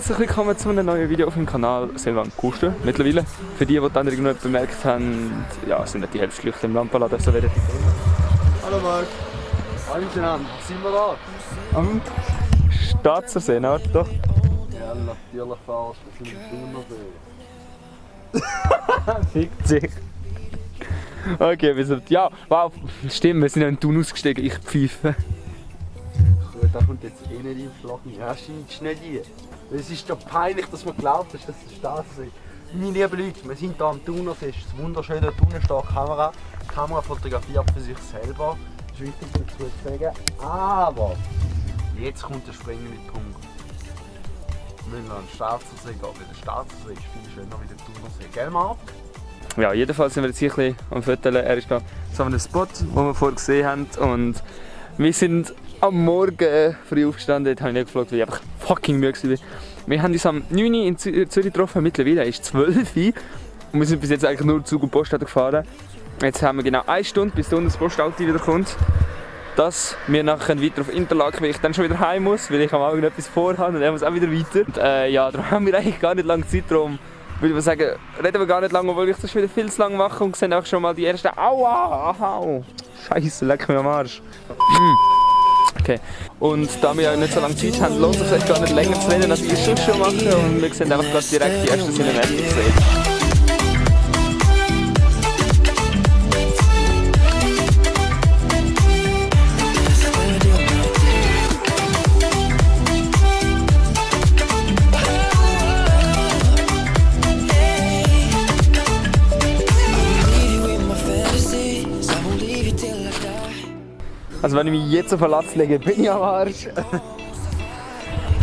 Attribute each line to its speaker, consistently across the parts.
Speaker 1: herzlich willkommen zu einem neuen Video auf dem Kanal Selvan Kuster. Mittlerweile, für die dann irgendwann bemerkt haben, ja, sind nicht die Herbstlichter im Lampenladen so wieder.
Speaker 2: Hallo Marc. Hallo miteinander, sind wir da?
Speaker 1: Am Staatsersee, doch.
Speaker 2: Ja, natürlich fast, wir sind immer
Speaker 1: Fick dich. Okay, wir sind, ja, wow, stimmt, wir sind ja in Thun ausgestiegen, ich pfeife.
Speaker 2: Gut, da kommt jetzt eh nicht inflachen. Ja, stimmt schnell hier. Es ist doch peinlich, dass man glaubt, dass das der Staatssee ist. Meine lieben Leute, wir sind hier am Thunersee, es ist wunderschön, da unten steht die Kamera. Die Kamera fotografiert für sich selber. Das ist wichtig dazu zu sagen. Aber jetzt kommt der springende Punkt. Wir müssen an den Staatsersee gehen, weil der Staatsersee ist viel schöner als der Thunersee. Gell, Marc?
Speaker 1: Ja, jedenfalls sind wir jetzt hier ein bisschen am Foteln. Er ist da so einem Spot, den wir vorher gesehen haben. Und wir sind am Morgen früh aufgestanden. Dort habe ich nicht gefragt, weil ich einfach fucking müde war. Wir haben uns am 9 Uhr in Zürich getroffen. Mittlerweile ist es 12 Uhr. Und wir sind bis jetzt eigentlich nur Zug und Post gefahren. Jetzt haben wir genau 1 Stunde, bis das Postauto wieder kommt. Dass wir nachher weiter auf Interlaken, weil ich dann schon wieder heim muss, weil ich am Abend etwas vorhabe und er muss auch wieder weiter. Und, ja, darum haben wir eigentlich gar nicht lange Zeit. Darum würde ich sagen, reden wir gar nicht lange, weil ich das wieder viel zu lange mache und sehen auch schon mal die ersten. Aua! Au! Scheiße, leck mich am Arsch. Okay. Und da wir ja nicht so lange Zeit haben, lohnt es sich gar nicht länger zu reden, als ich es schon mache. Und wir sehen einfach gerade direkt die ersten Cinematics. Also wenn ich mich jetzt auf den Latz lege, bin ich am Arsch.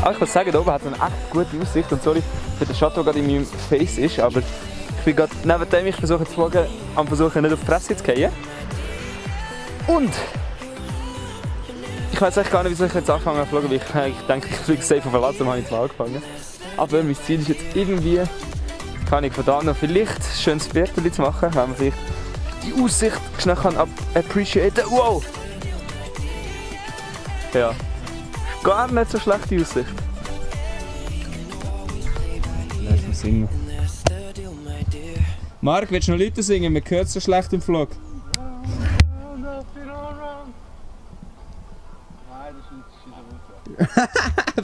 Speaker 1: Aber ich muss sagen, da oben hat man eine echt gute Aussicht. Und sorry, für den Schatten, der gerade in meinem Face ist, aber ich bin gerade neben dem, ich versuche zu fliegen, am versuchen nicht auf die Fresse zu fallen. Und ich weiß echt gar nicht, wieso ich jetzt anfangen zu fliegen, weil ich denke, ich fliege safe auf den Latz, dann habe ich zwar angefangen. Aber mein Ziel ist jetzt irgendwie, kann ich von da noch vielleicht ein schönes Bild zu machen, wenn man vielleicht die Aussicht schnell kann appreciaten. Wow! Ja, gar nicht so schlechte Aussicht. Lass mal singen. Marc, willst du noch Leute singen? Man hört so schlecht im Vlog.
Speaker 2: Nein, das ist wieder raus.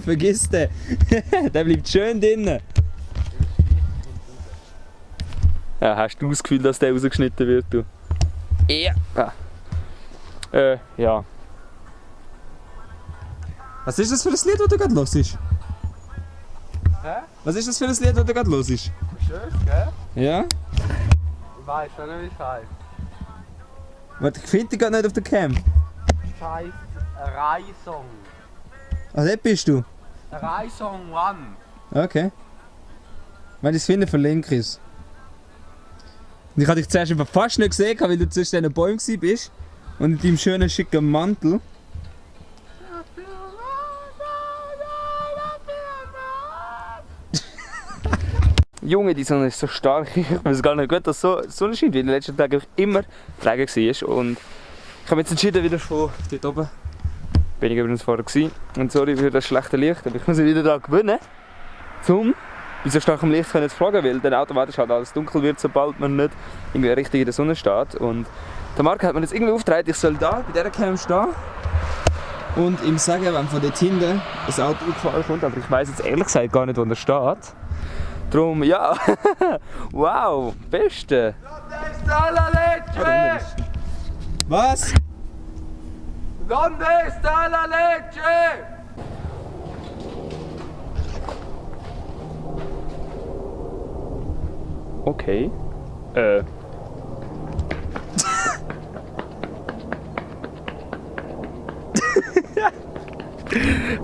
Speaker 1: Vergiss den. Der bleibt schön drinnen. Ja, hast du das Gefühl, dass der rausgeschnitten wird? Du? Ja. Ja. Was ist das für ein Lied, das du gerade hörst? Hä? Was ist das für ein Lied, das du gerade hörst?
Speaker 2: Schön, gell?
Speaker 1: Ja?
Speaker 2: Ich weiß schon nicht, wie es heisst.
Speaker 1: Warte, ich finde dich gerade nicht auf der Cam.
Speaker 2: Es heisst Reisong.
Speaker 1: Ah, dort bist du?
Speaker 2: Reisong One.
Speaker 1: Okay. Wenn ich es finde, verlinke ich es. Ich habe dich zuerst einfach fast nicht gesehen, weil du zwischen diesen Bäumen warst. Und in deinem schönen, schicken Mantel. Junge, die Sonne ist so stark. Ich weiß gar nicht gut, dass so Sonne scheint, weil in den letzten Tagen immer Regen war. Und ich habe mich jetzt entschieden, wieder von dort oben. Bin ich übrigens vorher gewesen. Und sorry für das schlechte Licht, aber ich muss mich wieder daran gewöhnen, um bei so starkem Licht zu fliegen, weil dann automatisch halt alles dunkel wird, sobald man nicht irgendwie richtig in der Sonne steht. Und der Marc hat mir jetzt irgendwie aufgetragen, ich soll da bei dieser Cam stehen und ihm sagen, wenn von dort hinten ein Auto gefahren kommt, aber ich weiss jetzt ehrlich gesagt gar nicht, wo er steht. Darum, ja, wow, Beste!
Speaker 2: ¿Dónde está la leche?
Speaker 1: Was?
Speaker 2: ¿Dónde está la leche?
Speaker 1: Okay.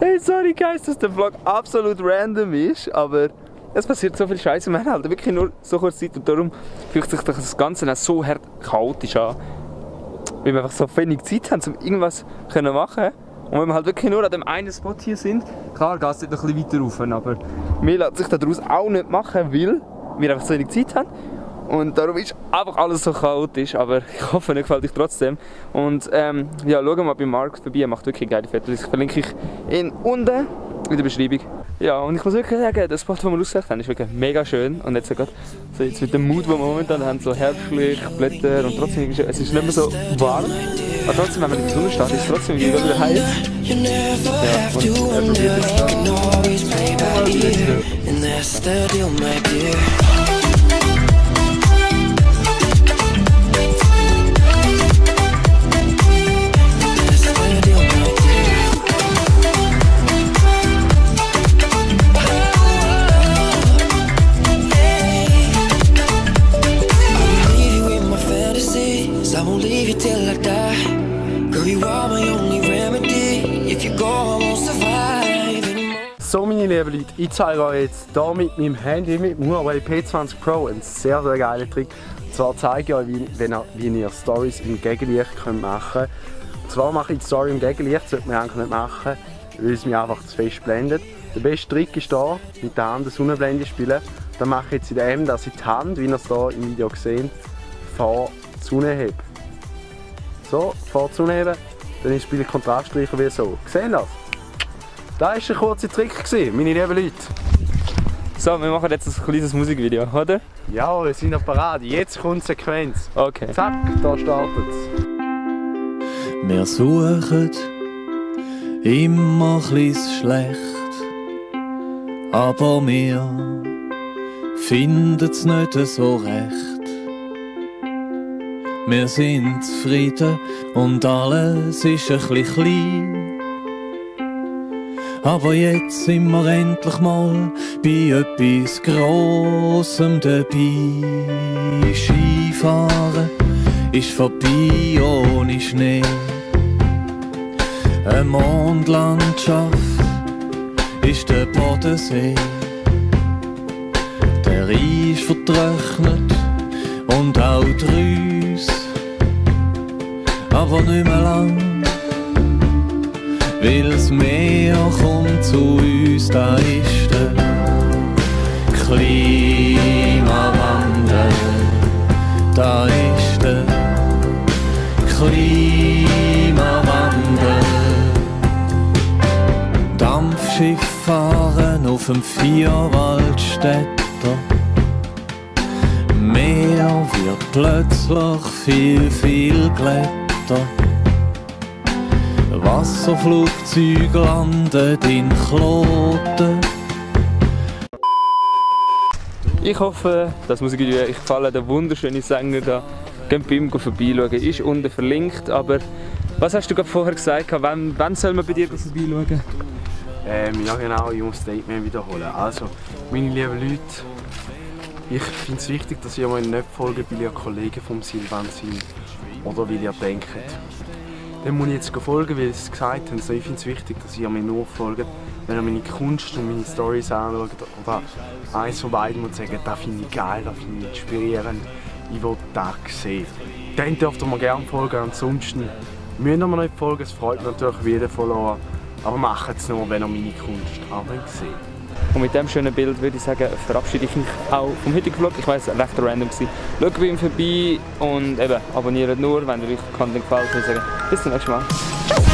Speaker 1: Hey, sorry guys, dass der Vlog absolut random ist, aber es passiert so viel Scheiße. Wir haben halt wirklich nur so kurz Zeit und darum fühlt sich das Ganze auch so hart chaotisch an. Weil wir einfach so wenig Zeit haben, um irgendwas zu machen. Und wenn wir halt wirklich nur an dem einen Spot hier sind, klar geht es dort noch ein bisschen weiter rauf, aber wir lassen sich daraus auch nicht machen, weil wir einfach so wenig Zeit haben. Und darum ist einfach alles so chaotisch, aber ich hoffe, es gefällt euch trotzdem. Und ja, schaut mal bei Marc vorbei, er macht wirklich geile Fotos. Ich verlinke ihn unten. in der Beschreibung. Ja, und ich muss wirklich sagen, der Spot, den wir ausgesucht haben, ist wirklich mega schön. Und jetzt, gerade, so jetzt mit dem Mood, den wir momentan haben, so herbstlich, Blätter und trotzdem, es ist nicht mehr so warm. Aber trotzdem, wenn man in der Sonne steht, ist es trotzdem wieder heiß. Ja, und er probiert es
Speaker 2: So, meine lieben Leute, ich zeige euch jetzt hier mit meinem Handy, mit dem Huawei P20 Pro, einen sehr, sehr geilen Trick. Und zwar zeige ich euch, wie ihr Stories im Gegenlicht machen könnt. Und zwar mache ich die Story im Gegenlicht, das sollte man eigentlich nicht machen, weil es mich einfach zu fest blendet. Der beste Trick ist hier, mit der Hand eine Sonnenblende spielen. Dann mache ich jetzt in dem, dass ich die Hand, wie ihr es hier im Video seht, vor die Sonne hebe. So, vor die Sonne heben, dann spiele ich Kontraststreicher wie so. Seht ihr das? Das war ein kurzer Trick, meine lieben Leute.
Speaker 1: So, wir machen jetzt ein kleines Musikvideo, oder?
Speaker 2: Ja, wir sind auf Parade. Jetzt kommt die Sequenz.
Speaker 1: Okay.
Speaker 2: Zack, da startet es.
Speaker 3: Wir suchen immer kleines Schlecht, aber wir finden's nicht so recht. Wir sind zufrieden und alles ist ein bisschen klein. Aber jetzt sind wir endlich mal bei etwas Grossem dabei. Skifahren ist vorbei ohne Schnee. Eine Mondlandschaft ist der Bodensee. Der Eis vertrocknet und auch die Rüsse. Aber nicht mehr lang. Weil das Meer kommt zu uns, da ist der Klimawandel. Da ist der Klimawandel. Dampfschiff fahren auf dem Vierwaldstätter. Meer wird plötzlich viel, viel glatter. Wasserflugzeug landet in Kloten.
Speaker 1: Ich hoffe, das Musikvideo euch gefallen. Der wunderschöne Sänger da. Geht bei ihm vorbeischauen. Ist unten verlinkt. Aber was hast du gerade vorher gesagt? Wann soll man bei dir vorbeischauen?
Speaker 2: Ja genau, ich muss das Statement wiederholen. Also, meine lieben Leute, ich finde es wichtig, dass ihr mir nicht folgt, weil ihr Kollegen vom Silvan sind oder weil ihr denkt. Dann muss ich jetzt folgen, weil sie es gesagt haben. Also ich finde es wichtig, dass ihr mir nur folgt, wenn ihr meine Kunst und meine Storys anschaut oder eins von beiden und sagt, das finde ich geil, das finde ich inspirierend, ich will das sehen. Dann dürft ihr mir gerne folgen, ansonsten müsst ihr mir nicht folgen, es freut mich natürlich wie jeder Follower, aber macht es nur, wenn ihr meine Kunst auch seht.
Speaker 1: Und mit diesem schönen Bild würde ich sagen, verabschiede ich mich auch vom heutigen Vlog. Ich weiss, recht random gewesen. Schaut bei ihm vorbei und eben, abonniert nur, wenn euch der Content gefällt. Ich würde sagen, bis zum nächsten Mal. Ciao!